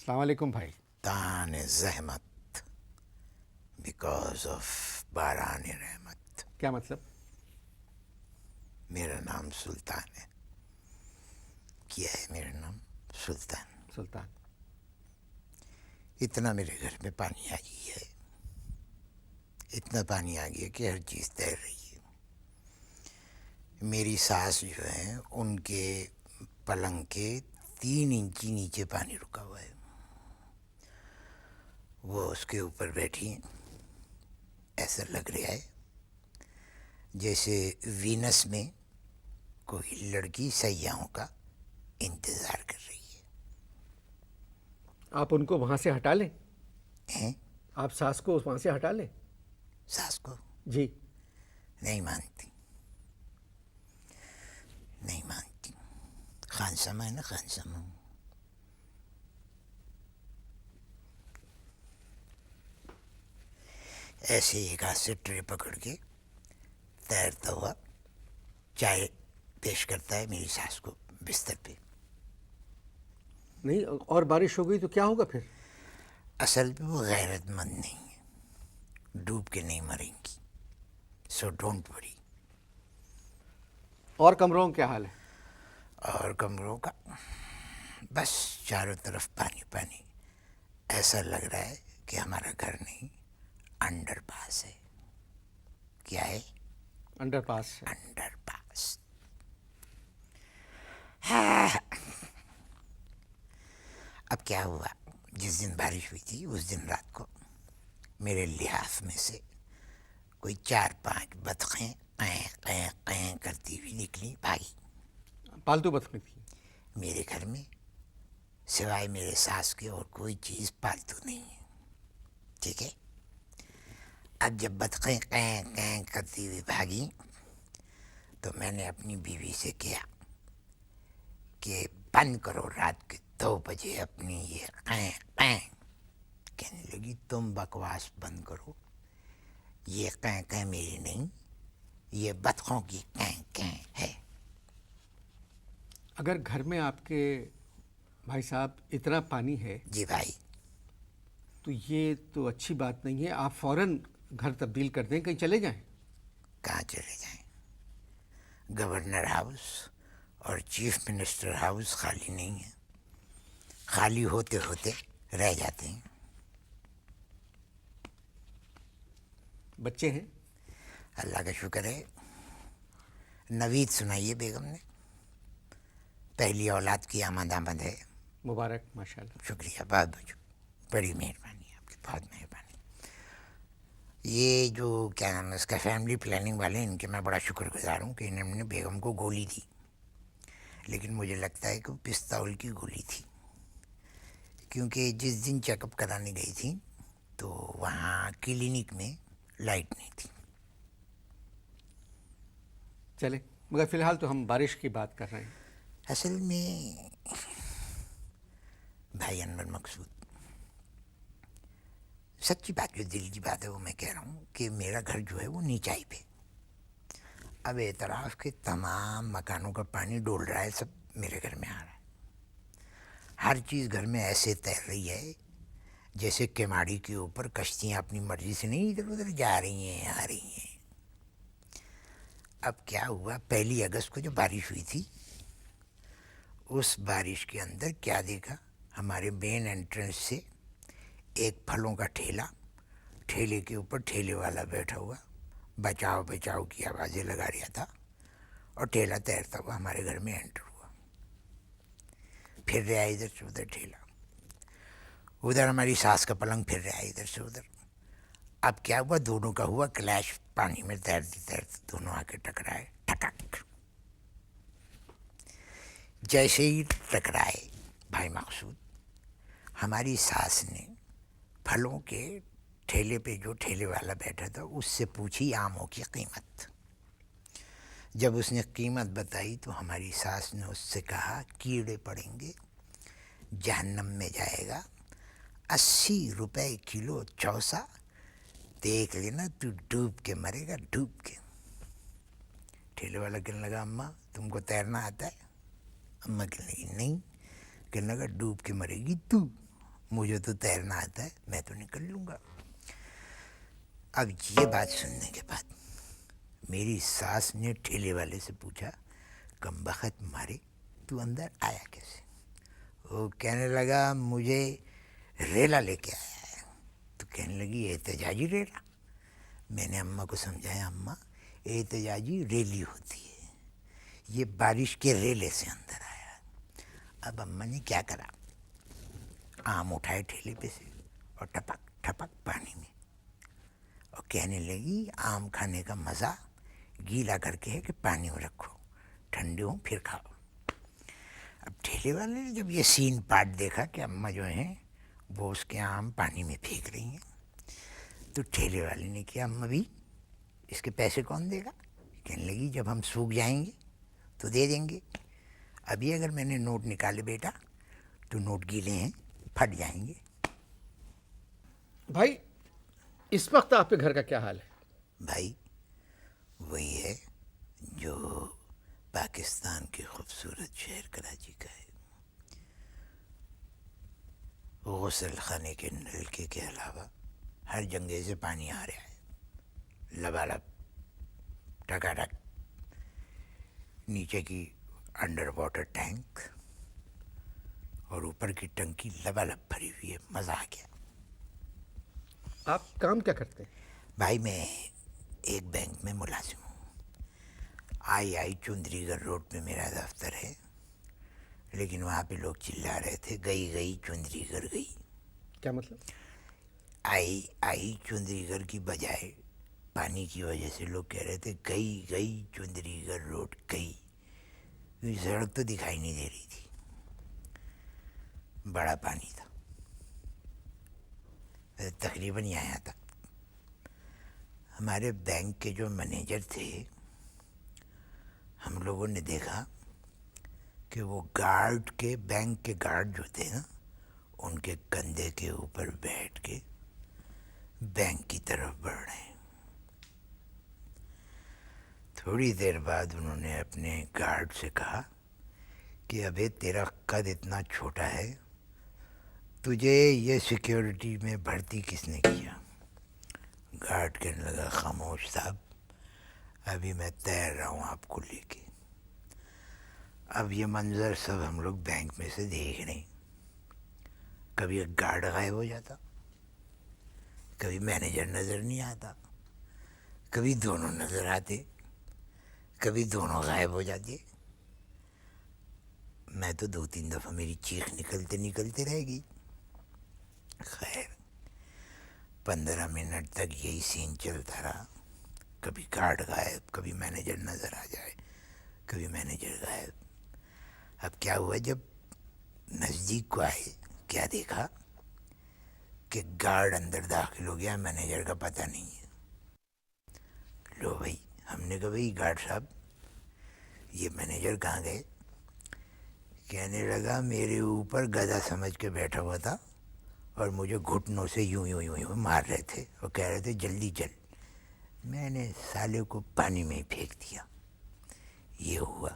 السلام علیکم بھائی. تان زحمت بیکاز آف باران رحمت. کیا مطلب؟ میرا نام سلطان ہے. کیا ہے میرا نام سلطان. سلطان. اتنا میرے گھر میں پانی آ گئی ہے، اتنا پانی آ گیا کہ ہر چیز تیر رہی ہے. میری ساس جو ہیں ان کے پلنگ کے 3 انچی نیچے پانی رکا ہوا ہے. وہ اس کے اوپر بیٹھی ہیں. ایسا لگ رہا ہے جیسے وینس میں کوئی لڑکی سیاحوں کا انتظار کر رہی آپ ان کو وہاں سے ہٹا لیں. ہے. آپ ساس کو وہاں سے ہٹا لیں. ساس کو جی. نہیں مانتی، نہیں مانتی. خانسمہ ہے نا، خانسمہ. ایسے ایک ہاتھ سے ٹرے پکڑ کے تیرتا ہوا چائے پیش کرتا ہے میری ساس کو بستر پہ. نہیں، اور بارش ہو گئی تو کیا ہوگا پھر؟ اصل میں وہ غیرت مند نہیں ہے، ڈوب کے نہیں مریں گی. So don't worry. اور کمروں کا کیا حال ہے؟ اور کمروں کا بس چاروں طرف پانی پانی. ایسا لگ رہا ہے کہ ہمارا گھر نہیں، انڈر پاس ہے. کیا ہے؟ انڈر پاس ہے. انڈر پاس. اب کیا ہوا، جس دن بارش ہوئی تھی اس دن رات کو میرے لحاف میں سے کوئی 4-5 بطخیں قیں قیں قیں کرتی ہوئی نکلی بھاگی. پالتو بطخیں تھی؟ میرے گھر میں سوائے میرے ساس کے اور کوئی چیز پالتو نہیں ہے. ٹھیک ہے. اب جب بطخیں قیں قیں کرتی ہوئی بھاگی تو میں نے اپنی بیوی سے کیا کہ بند کرو رات کے 2 بجے اپنی یہ قیں قیں. کہنے لگی تم بکواس بند کرو، یہ قیں قیں میری نہیں، یہ بطخوں کی قیں قیں ہے. اگر گھر میں آپ کے بھائی صاحب اتنا پانی ہے جی بھائی. تو یہ تو اچھی بات نہیں ہے. آپ فوراً گھر تبدیل کر دیں، کہیں چلے جائیں. کہاں چلے جائیں؟ گورنر ہاؤس اور چیف منسٹر ہاؤس خالی نہیں ہے. خالی ہوتے ہوتے رہ جاتے ہیں. بچے ہیں؟ اللہ کا شکر ہے. نوید سنائیے بیگم نے، پہلی اولاد کی آمد آمد ہے. مبارک، ماشاء اللہ. شکریہ، بہت بہت بڑی مہربانی آپ کی، بہت مہربانی. یہ جو کیا نام ہے اس کا فیملی پلاننگ والے، ان کے میں بڑا شکر گزار ہوں کہ انہوں نے بیگم کو گولی دی. لیکن مجھے لگتا ہے کہ وہ پستول کی گولی تھی، کیونکہ جس دن چیک اپ کرانے گئی تھی تو وہاں کلینک میں لائٹ نہیں تھی. چلے، مگر فی الحال تو ہم بارش کی بات کر رہے ہیں. اصل میں بھائی انور مقصود، سچی بات جو دل کی بات ہے وہ میں کہہ رہا ہوں کہ میرا گھر جو ہے وہ نیچائی پہ. اب اعتراف کے تمام مکانوں کا پانی ڈول رہا ہے، سب میرے گھر میں آ رہا ہے. ہر چیز گھر میں ایسے تیر رہی ہے جیسے کیماڑی کے اوپر کشتیاں اپنی مرضی سے نہیں ادھر ادھر جا رہی ہیں آ رہی ہیں. اب کیا ہوا، 1 اگست کو جو بارش ہوئی تھی اس بارش کے اندر کیا دیکھا، ہمارے مین انٹرنس سے ایک پھلوں کا ٹھیلا، ٹھیلے کے اوپر ٹھیلے والا بیٹھا ہوا بچاؤ بچاؤ کی آوازیں لگا رہا تھا، اور ٹھیلا تیرتا ہوا ہمارے گھر میں انٹر ہوا. پھر رہا ادھر سے ادھر ٹھیلا، ادھر ہماری ساس کا پلنگ پھر رہا ہے ادھر سے ادھر. اب کیا ہوا، دونوں کا ہوا کلیش. پانی میں تیرتے تیرتے دونوں آ کے ٹکرائے، ٹھٹک. جیسے ہی ٹکرائے بھائی مقصود، ہماری ساس نے پھلوں کے ٹھیلے پہ جو ٹھیلے والا بیٹھا تھا اس سے پوچھی آموں کی قیمت. جب اس نے قیمت بتائی تو ہماری ساس نے اس سے کہا کیڑے پڑیں گے، جہنم میں جائے گا، 80 روپے کلو چوسا، دیکھ لینا تو ڈوب کے مرے گا، ڈوب کے. ٹھیلے والا کہنے لگا اماں تم کو تیرنا آتا ہے؟ اماں کہنے لگی نہیں. کہنے لگا ڈوب کے مرے گی تو. مجھے تو تیرنا آتا ہے, میں تو نکل لوں گا. اب یہ بات سننے کے بعد میری ساس نے ٹھیلے والے سے پوچھا, کم بخت مارے تو اندر آیا کیسے؟ وہ کہنے لگا مجھے ریلا لے کے آیا ہے. تو کہنے لگی احتجاجی ریلا؟ میں نے اماں کو سمجھایا, اماں احتجاجی ریلی ہوتی ہے, یہ بارش کے ریلے سے اندر آیا. اب اماں نے کیا کرا, آم اٹھائے ٹھیلے پہ سے اور ٹپک ٹپک پانی میں, اور کہنے لگی آم کھانے کا مزہ گیلا کر کے ہے کہ پانی میں رکھو, ٹھنڈے ہوں پھر کھاؤ. اب ٹھیلے والے نے جب یہ سین پاٹ دیکھا کہ اماں جو ہیں وہ اس کے آم پانی میں پھینک رہی ہیں, تو ٹھیلے والے نے کیا, اماں بھی اس کے پیسے کون دے گا؟ کہنے لگی جب ہم سوکھ جائیں گے تو دے دیں گے, ابھی اگر میں نے نوٹ نکالے بیٹا تو نوٹ گیلے ہیں, پھٹ جائیں گے. بھائی اس وقت آپ کے گھر کا کیا حال ہے؟ بھائی وہی ہے جو پاکستان کے خوبصورت شہر کراچی کا ہے. غسل خانے کے نلکے کے علاوہ ہر جنگے سے پانی آ رہا ہے, لبالب ٹکاٹک. نیچے کی انڈر واٹر ٹینک اور اوپر کی ٹنکی لبالب بھری ہوئی ہے, مزہ آ گیا. آپ کام کیا کرتے ہیں؟ بھائی میں ایک بینک میں ملازم ہوں. آئی چندری گڑھ روڈ پہ میرا دفتر ہے, لیکن وہاں پہ لوگ چلا رہے تھے گئی گئی چندری گڑھ گئی. کیا مطلب؟ آئی چندری گڑھ کی بجائے پانی کی وجہ سے لوگ کہہ رہے تھے گئی گئی چندری گڑھ روڈ گئی, کیونکہ سڑک تو دکھائی نہیں دے رہی تھی, بڑا پانی تھا. تقریباً یہاں تک ہمارے بینک کے جو مینیجر تھے, ہم لوگوں نے دیکھا کہ وہ گارڈ کے, بینک کے گارڈ جو تھے نا, ان کے کندھے کے اوپر بیٹھ کے بینک کی طرف بڑھ رہے ہیں. تھوڑی دیر بعد انہوں نے اپنے گارڈ سے کہا کہ ابے تیرا قد اتنا چھوٹا ہے, تجھے یہ سیکیورٹی میں بھرتی کس نے کیا؟ گارڈ کہنے لگا خاموش صاحب, ابھی میں تیر رہا ہوں آپ کو لے کے. اب یہ منظر سب ہم لوگ بینک میں سے دیکھ رہے ہیں. کبھی ایک گارڈ غائب ہو جاتا, کبھی مینیجر نظر نہیں آتا, کبھی دونوں نظر آتے, کبھی دونوں غائب ہو جاتے. میں تو 2-3 دفعہ میری چیخ نکلتے نکلتے رہ گئی. خیر 15 منٹ تک یہی سین چلتا رہا, کبھی گارڈ غائب, کبھی مینیجر نظر آ جائے, کبھی مینیجر غائب. اب کیا ہوا, جب نزدیک کو آئے کیا دیکھا کہ گارڈ اندر داخل ہو گیا, مینیجر کا پتہ نہیں ہے. لو بھائی, ہم نے کہا بھائی گارڈ صاحب یہ مینیجر کہاں گئے؟ کہنے لگا میرے اوپر گدھا سمجھ کے بیٹھا ہوا تھا اور مجھے گھٹنوں سے یوں یوں یوں یوں مار رہے تھے اور کہہ رہے تھے جلدی چل. میں نے سالے کو پانی میں ہی پھینک دیا. یہ ہوا